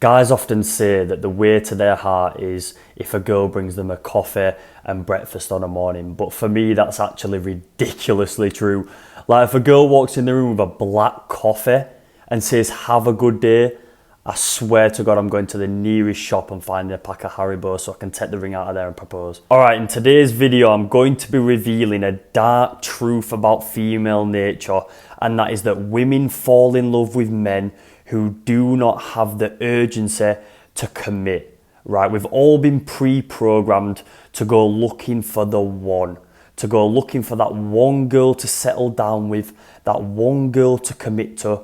Guys often say that the way to their heart is if a girl brings them a coffee and breakfast on a morning, but for me that's actually ridiculously true. Like if a girl walks in the room with a black coffee and says have a good day, I swear to God I'm going to the nearest shop and finding a pack of Haribo so I can take the ring out of there and propose. Alright, in today's video I'm going to be revealing a dark truth about female nature, and that is that women fall in love with men who do not have the urgency to commit, right? We've all been pre-programmed to go looking for the one, to go looking for that one girl to settle down with, that one girl to commit to.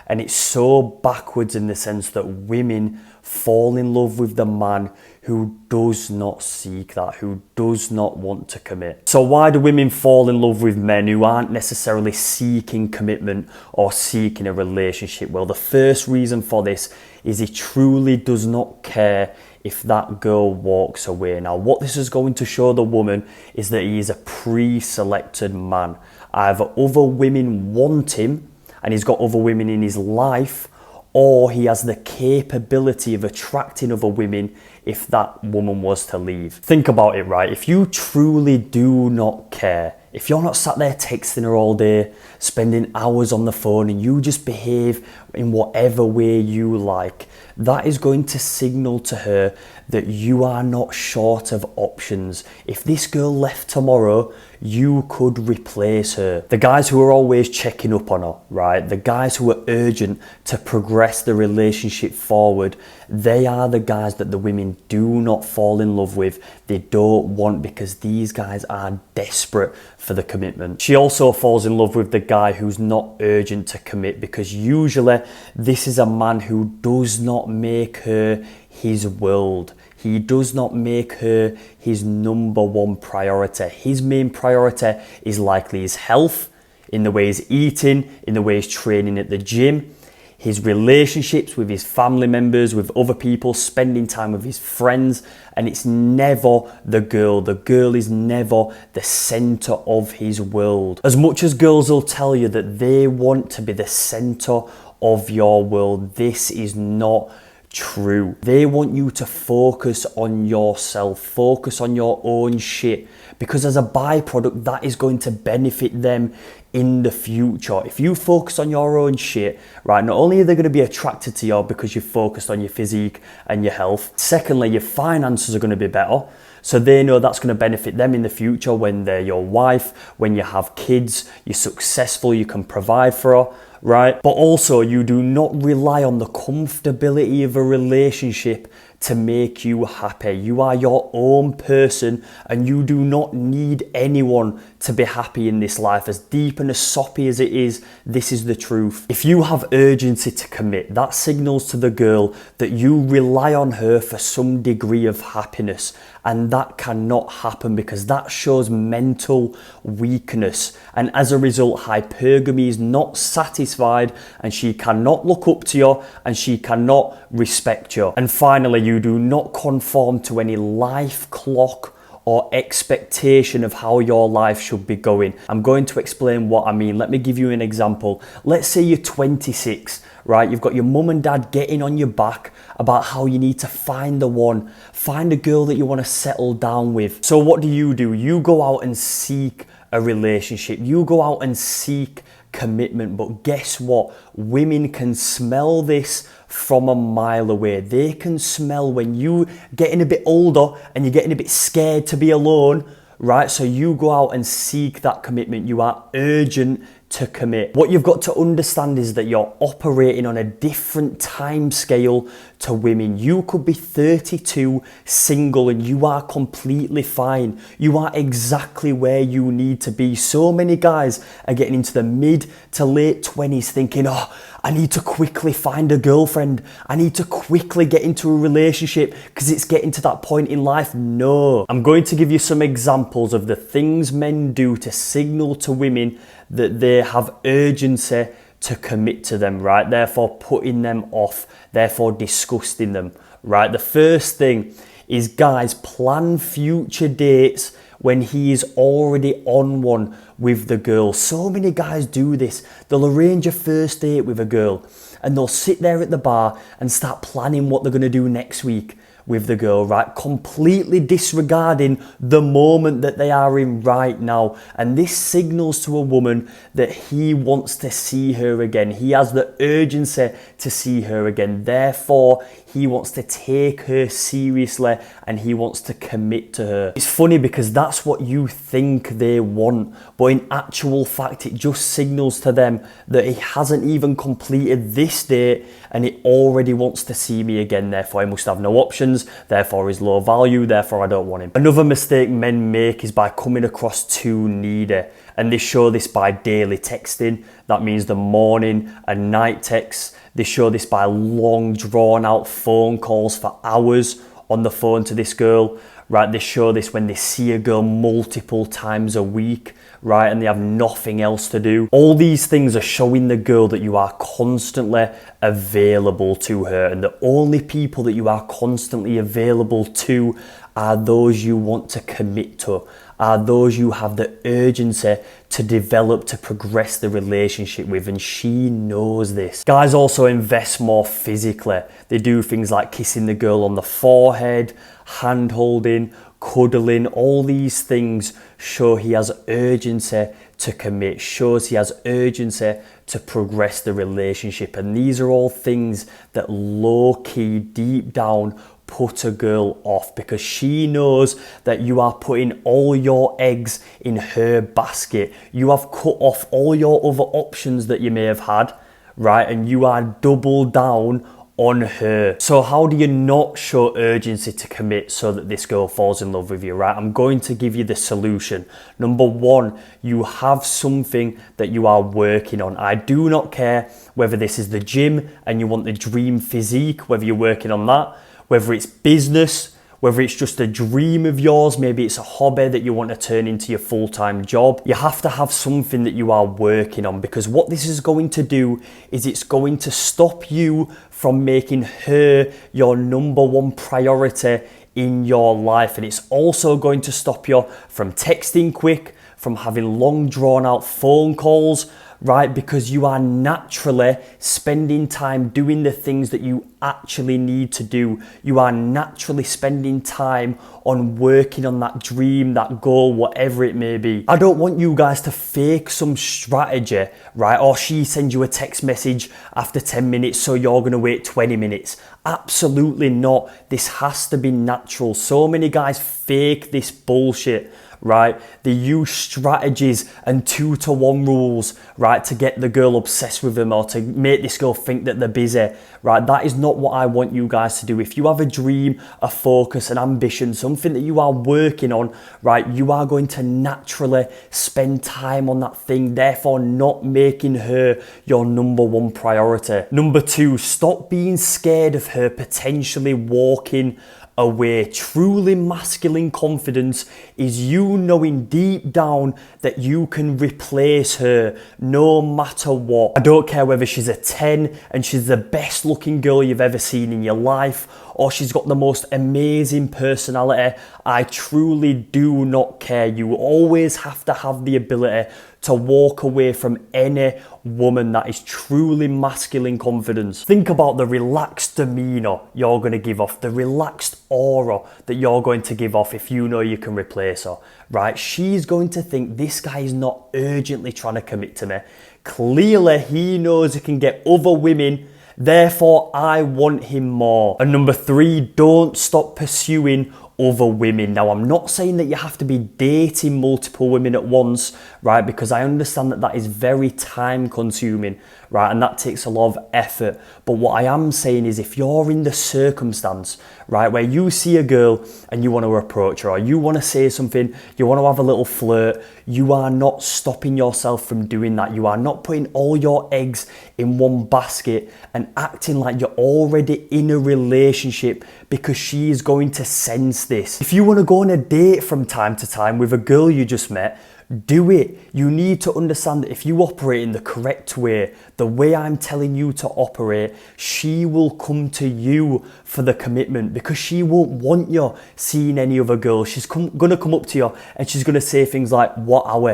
And it's so backwards in the sense that women fall in love with the man who does not seek that, who does not want to commit. So why do women fall in love with men who aren't necessarily seeking commitment or seeking a relationship? Well, the first reason for this is he truly does not care if that girl walks away. Now, what this is going to show the woman is that he is a pre-selected man. Either other women want him and he's got other women in his life, or he has the capability of attracting other women if that woman was to leave. Think about it, right? If you truly do not care, if you're not sat there texting her all day, spending hours on the phone, and you just behave in whatever way you like, that is going to signal to her that you are not short of options. If this girl left tomorrow, you could replace her. The guys who are always checking up on her, right? The guys who are urgent to progress the relationship forward, they are the guys that the women do not fall in love with. They don't want, because these guys are desperate for the commitment. She also falls in love with the guy who's not urgent to commit, because usually this is a man who does not make her his world. He does not make her his number one priority. His main priority is likely his health, in the way he's eating, in the way he's training at the gym, his relationships with his family members, with other people, spending time with his friends, and it's never the girl. The girl is never the center of his world. As much as girls will tell you that they want to be the center of your world, this is not true. They want you to focus on yourself, focus on your own shit, because as a byproduct, that is going to benefit them in the future. If you focus on your own shit, right, not only are they going to be attracted to you because you're focused on your physique and your health, secondly, your finances are going to be better. So they know that's going to benefit them in the future when they're your wife, when you have kids, you're successful, you can provide for her, right? But also you do not rely on the comfortability of a relationship to make you happy. You are your own person and you do not need anyone to be happy in this life. As deep and as soppy as it is, this is the truth. If you have urgency to commit, that signals to the girl that you rely on her for some degree of happiness, and that cannot happen because that shows mental weakness, and as a result hypergamy is not satisfied and she cannot look up to you and she cannot respect you. And finally, you do not conform to any life clock or expectation of how your life should be going. I'm going to explain what I mean. Let me give you an example. Let's say you're 26, right? You've got your mum and dad getting on your back about how you need to find the one, find a girl that you want to settle down with. So what do? You go out and seek a relationship. You go out and seek commitment. But guess what? Women can smell this from a mile away. They can smell when you getting a bit older and you're getting a bit scared to be alone, right? So you go out and seek that commitment. You are urgent to commit. What you've got to understand is that you're operating on a different time scale to women. You could be 32, single, and you are completely fine. You are exactly where you need to be. So many guys are getting into the mid to late 20s thinking, oh, I need to quickly find a girlfriend. I need to quickly get into a relationship because it's getting to that point in life. No. I'm going to give you some examples of the things men do to signal to women that they have urgency to commit to them, right? Therefore putting them off, therefore disgusting them, right? The first thing is guys plan future dates when he is already on one with the girl. So many guys do this. They'll arrange a first date with a girl and they'll sit there at the bar and start planning what they're going to do next week with the girl, right? Completely disregarding the moment that they are in right now. And this signals to a woman that he wants to see her again. He has the urgency to see her again. Therefore, he wants to take her seriously and he wants to commit to her. It's funny because that's what you think they want, but in actual fact, it just signals to them that he hasn't even completed this date and he already wants to see me again. Therefore, he must have no options. Therefore, he's low value. Therefore, I don't want him. Another mistake men make is by coming across too needy. And they show this by daily texting. That means the morning and night texts. They show this by long drawn out phone calls for hours on the phone to this girl, right? They show this when they see a girl multiple times a week, right? And they have nothing else to do. All these things are showing the girl that you are constantly available to her. And the only people that you are constantly available to are those you want to commit to, are those you have the urgency to develop, to progress the relationship with, and she knows this. Guys also invest more physically. They do things like kissing the girl on the forehead, hand holding, cuddling. All these things show he has urgency to commit, shows he has urgency to progress the relationship. And these are all things that low-key, deep down, put a girl off, because she knows that you are putting all your eggs in her basket. You have cut off all your other options that you may have had, right? And you are double down on her. So how do you not show urgency to commit so that this girl falls in love with you, right? I'm going to give you the solution. Number one, you have something that you are working on. I do not care whether this is the gym and you want the dream physique, whether you're working on that, whether it's business, whether it's just a dream of yours, maybe it's a hobby that you want to turn into your full-time job. You have to have something that you are working on, because what this is going to do is it's going to stop you from making her your number one priority in your life. And it's also going to stop you from texting quick, from having long drawn out phone calls, right? Because you are naturally spending time doing the things that you actually need to do. You are naturally spending time on working on that dream, that goal, whatever it may be. I don't want you guys to fake some strategy, right? Or she sends you a text message after 10 minutes, so you're going to wait 20 minutes. Absolutely not. This has to be natural. So many guys fake this bullshit, right? They use strategies and 2-to-1 rules, right, to get the girl obsessed with them or to make this girl think that they're busy, right? That is not what I want you guys to do. If you have a dream, a focus, an ambition, something that you are working on, right, you are going to naturally spend time on that thing, therefore not making her your number one priority. Number two, stop being scared of her potentially walking away. Truly masculine confidence is you knowing deep down that you can replace her no matter what. I don't care whether she's a 10 and she's the best looking girl you've ever seen in your life, or she's got the most amazing personality. I truly do not care. You always have to have the ability to walk away from any woman that is truly masculine confidence. Think about the relaxed demeanor you're going to give off, the relaxed aura that you're going to give off if you know you can replace her, right? She's going to think this guy is not urgently trying to commit to me. Clearly, he knows he can get other women, therefore I want him more. And number three, don't stop pursuing other women. Now, I'm not saying that you have to be dating multiple women at once, right? Because I understand that that is very time consuming, right? And that takes a lot of effort. But what I am saying is, if you're in the circumstance, right, where you see a girl and you want to approach her, or you want to say something, you want to have a little flirt, you are not stopping yourself from doing that. You are not putting all your eggs in one basket and acting like you're already in a relationship, because she is going to sense this. If you want to go on a date from time to time with a girl you just met, do it. You need to understand that if you operate in the correct way, the way I'm telling you to operate, she will come to you for the commitment, because she won't want you seeing any other girl. She's going to come up to you and she's going to say things like, what are we?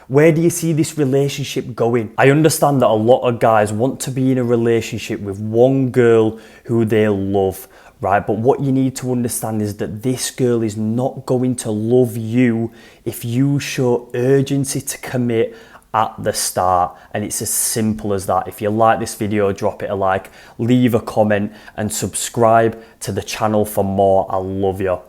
Where do you see this relationship going? I understand that a lot of guys want to be in a relationship with one girl who they love, right? But what you need to understand is that this girl is not going to love you if you show urgency to commit at the start. And it's as simple as that. If you like this video, drop it a like, leave a comment and subscribe to the channel for more. I love you.